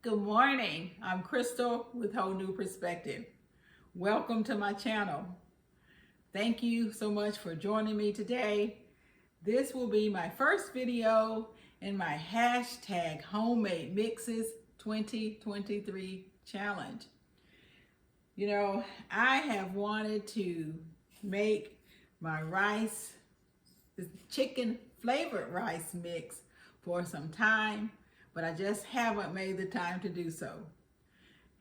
Good morning. I'm Crystal with Whole New Perspective. Welcome to my channel. Thank you so much for joining me today. This will be my first video in my hashtag homemade mixes 2023 challenge. You know, I have wanted to make my rice, the chicken flavored rice mix for some time, but I just haven't made the time to do so.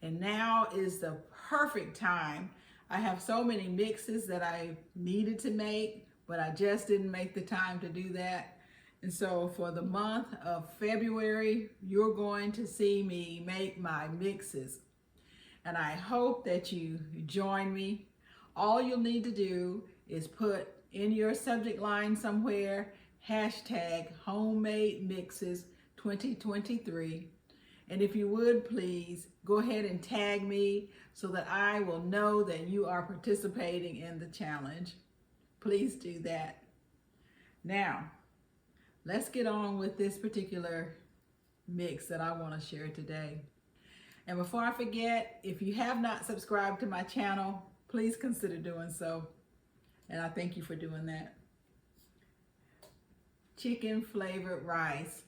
And now is the perfect time. I have so many mixes that I needed to make, but I just didn't make the time to do that. And so for the month of February, you're going to see me make my mixes. And I hope that you join me. All you'll need to do is put in your subject line somewhere, hashtag homemade mixes 2023. And if you would please go ahead and tag me so that I will know that you are participating in the challenge. Please do that. Now, let's get on with this particular mix that I want to share today. And before I forget, if you have not subscribed to my channel, please consider doing so. And I thank you for doing that. Chicken flavored rice.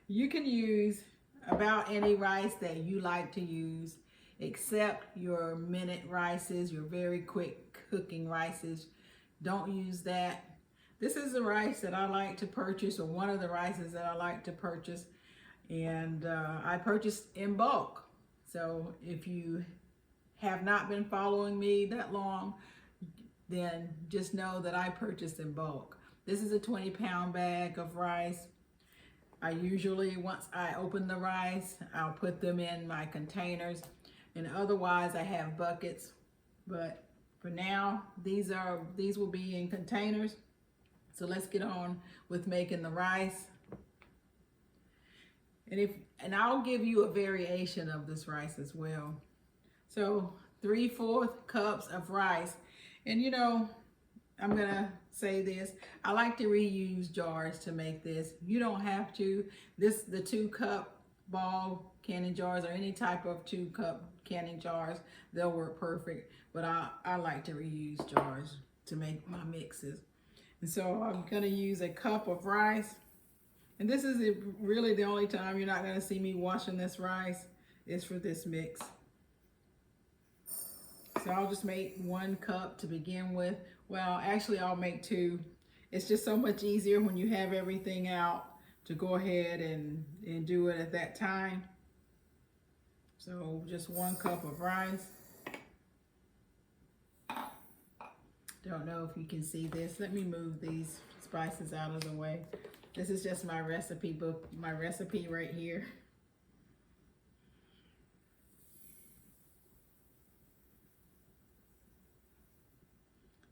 You can use about any rice that you like to use, except your minute rices, your very quick cooking rices. Don't use that. This is the rice that I like to purchase, or one of the rices that I like to purchase, and I purchased in bulk. So if you have not been following me that long, then just know that I purchased in bulk. This is a 20-pound bag of rice. I usually, once I open the rice, I'll put them in my containers, and otherwise I have buckets. But for now, these will be in containers. So let's get on with making the rice. And I'll give you a variation of this rice as well. So 3/4 cups of rice. And you know, I'm gonna say this, I like to reuse jars to make this. You don't have to. The 2-cup ball canning jars, or any type of 2-cup canning jars, they'll work perfect. But I like to reuse jars to make my mixes. And so I'm gonna use a cup of rice. And this is really the only time you're not gonna see me washing this rice is for this mix. So I'll just make 1 cup to begin with. Well, actually I'll make 2. It's just so much easier when you have everything out to go ahead and do it at that time. So just 1 cup of rice. Don't know if you can see this. Let me move these spices out of the way. This is just my recipe book, my recipe right here.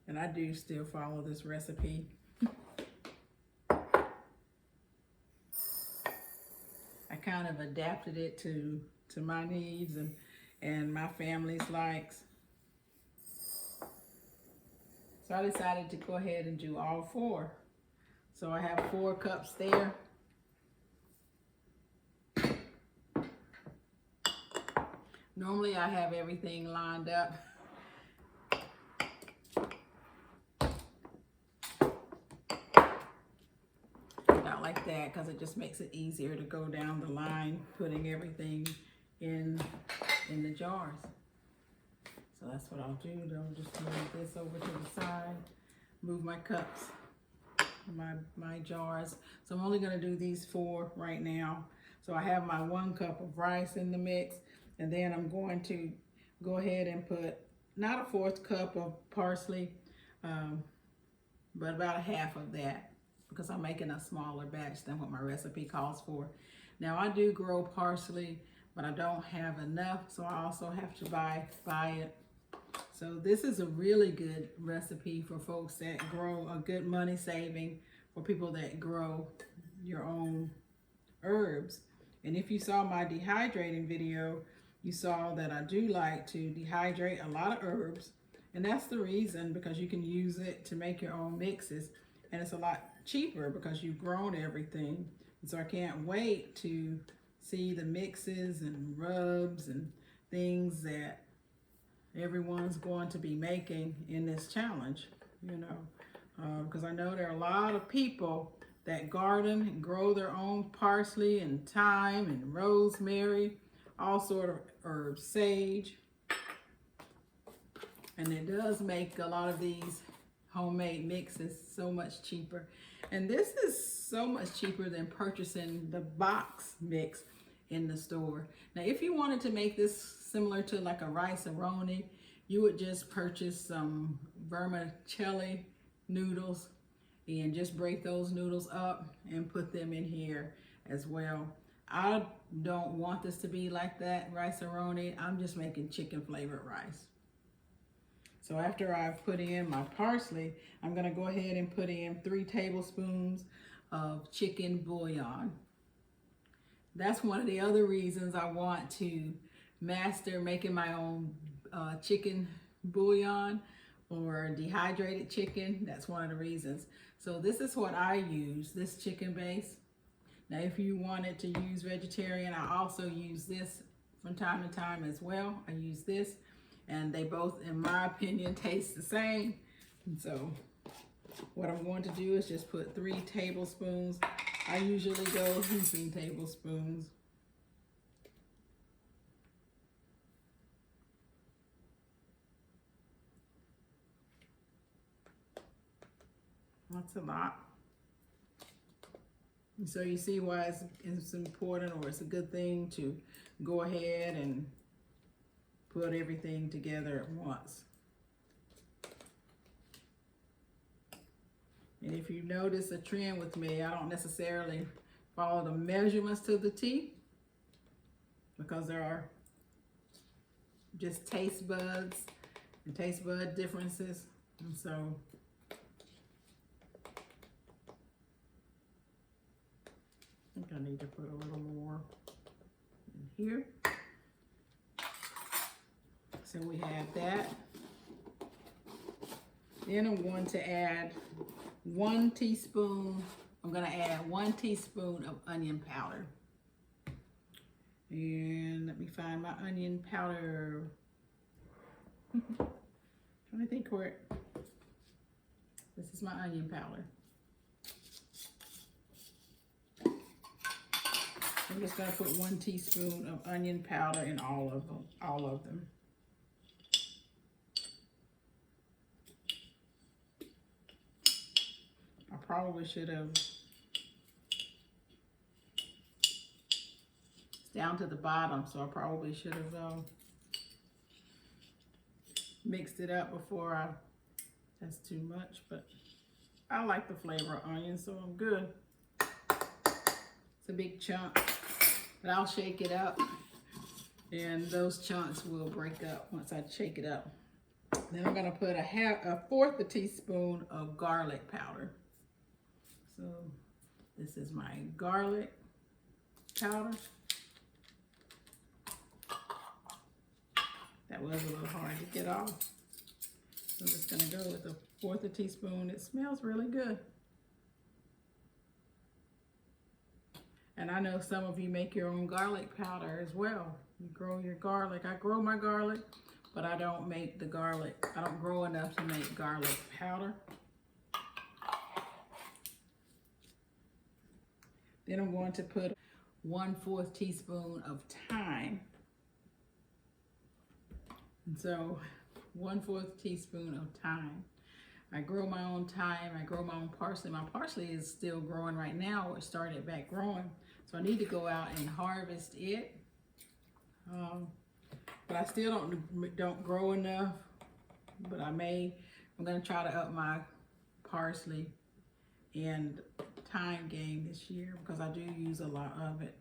And I do still follow this recipe. I kind of adapted it to my needs and my family's likes. So I decided to go ahead and do all 4. So I have 4 cups there. Normally I have everything lined up. Not like that, because it just makes it easier to go down the line, putting everything in the jars. So that's what I'll do. I'll just move this over to the side, move my cups, my jars. So I'm only going to do these 4 right now. So I have my 1 cup of rice in the mix, and then I'm going to go ahead and put not a 1/4 cup of parsley, but about 1/2 of that, because I'm making a smaller batch than what my recipe calls for. Now I do grow parsley, but I don't have enough, so I also have to buy it. So this is a really good recipe for folks that grow, a good money saving for people that grow your own herbs. And if you saw my dehydrating video, you saw that I do like to dehydrate a lot of herbs. And that's the reason, because you can use it to make your own mixes. And it's a lot cheaper because you've grown everything. And so I can't wait to see the mixes and rubs and things that everyone's going to be making in this challenge, you know, because I know there are a lot of people that garden and grow their own parsley and thyme and rosemary, all sort of herbs, sage, and it does make a lot of these homemade mixes so much cheaper. And this is so much cheaper than purchasing the box mix in the store. Now, if you wanted to make this similar to like a Rice-A-Roni, you would just purchase some vermicelli noodles and just break those noodles up and put them in here as well. I don't want this to be like that Rice-A-Roni. I'm just making chicken flavored rice. So after I've put in my parsley, I'm gonna go ahead and put in 3 tablespoons of chicken bouillon. That's one of the other reasons I want to master making my own chicken bouillon or dehydrated chicken. That's one of the reasons. So this is what I use, this chicken base. Now if you wanted to use vegetarian, I also use this from time to time as well. I use this, and they both, in my opinion, taste the same. And so what I'm going to do is just put 3 tablespoons. I usually go heaping tablespoons. That's a lot. And so you see why it's important, or it's a good thing to go ahead and put everything together at once. And if you notice a trend with me, I don't necessarily follow the measurements to the T, because there are just taste buds and taste bud differences. And so I think I need to put a little more in here. So we have that. Then I'm going to add 1 teaspoon. I'm going to add 1 teaspoon of onion powder. And let me find my onion powder. Trying to think where it. This is my onion powder. I'm just going to put 1 teaspoon of onion powder in all of them. I probably should have. It's down to the bottom, so I probably should have mixed it up before I. That's too much, but I like the flavor of onion, so I'm good. It's a big chunk, but I'll shake it up, and those chunks will break up once I shake it up. Then I'm gonna put a 1/4 teaspoon of garlic powder. So this is my garlic powder. That was a little hard to get off. So I'm just gonna go with a 1/4 teaspoon. It smells really good. And I know some of you make your own garlic powder as well. You grow your garlic. I grow my garlic, but I don't make the garlic. I don't grow enough to make garlic powder. Then I'm going to put 1/4 teaspoon of thyme. And so 1/4 teaspoon of thyme. I grow my own thyme. I grow my own parsley. My parsley is still growing right now. It started back growing. So I need to go out and harvest it. But I still don't grow enough. But I'm going to try to up my parsley and thyme game this year, because I do use a lot of it.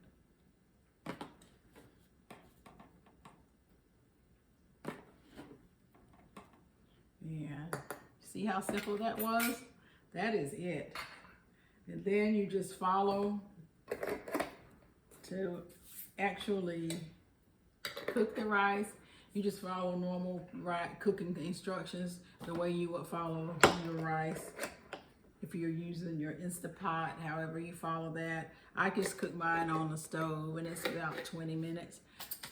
And see how simple that was? That is it. And then you just follow to actually cook the rice. You just follow normal cooking instructions the way you would follow your rice. if you're using your Instapot, however you follow that. I just cook mine on the stove, and it's about 20 minutes,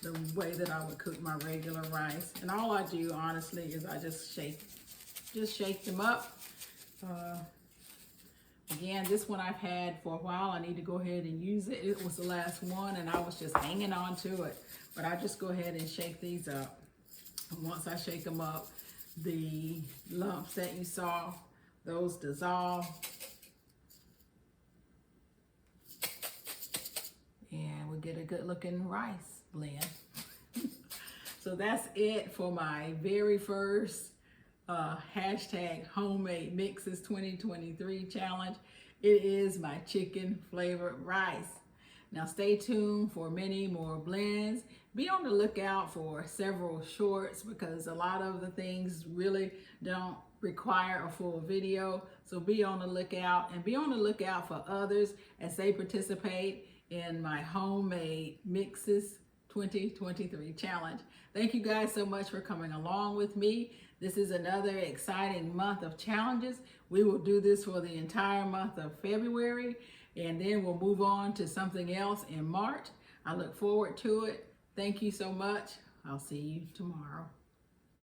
the way that I would cook my regular rice. And all I do, honestly, is I just shake them up. Again, this one I've had for a while. I need to go ahead and use it. It was the last one, and I was just hanging on to it. But I just go ahead and shake these up. And once I shake them up, the lumps that you saw, those dissolve. And we get a good looking rice blend. So that's it for my very first hashtag homemade mixes 2023 challenge. It is my chicken flavored rice. Now stay tuned for many more blends. Be on the lookout for several shorts, because a lot of the things really don't require a full video. So be on the lookout, and be on the lookout for others as they participate in my homemade mixes 2023 challenge. Thank you guys so much for coming along with me. This is another exciting month of challenges. We will do this for the entire month of February, and then we'll move on to something else in March. I look forward to it. Thank you so much. I'll see you tomorrow.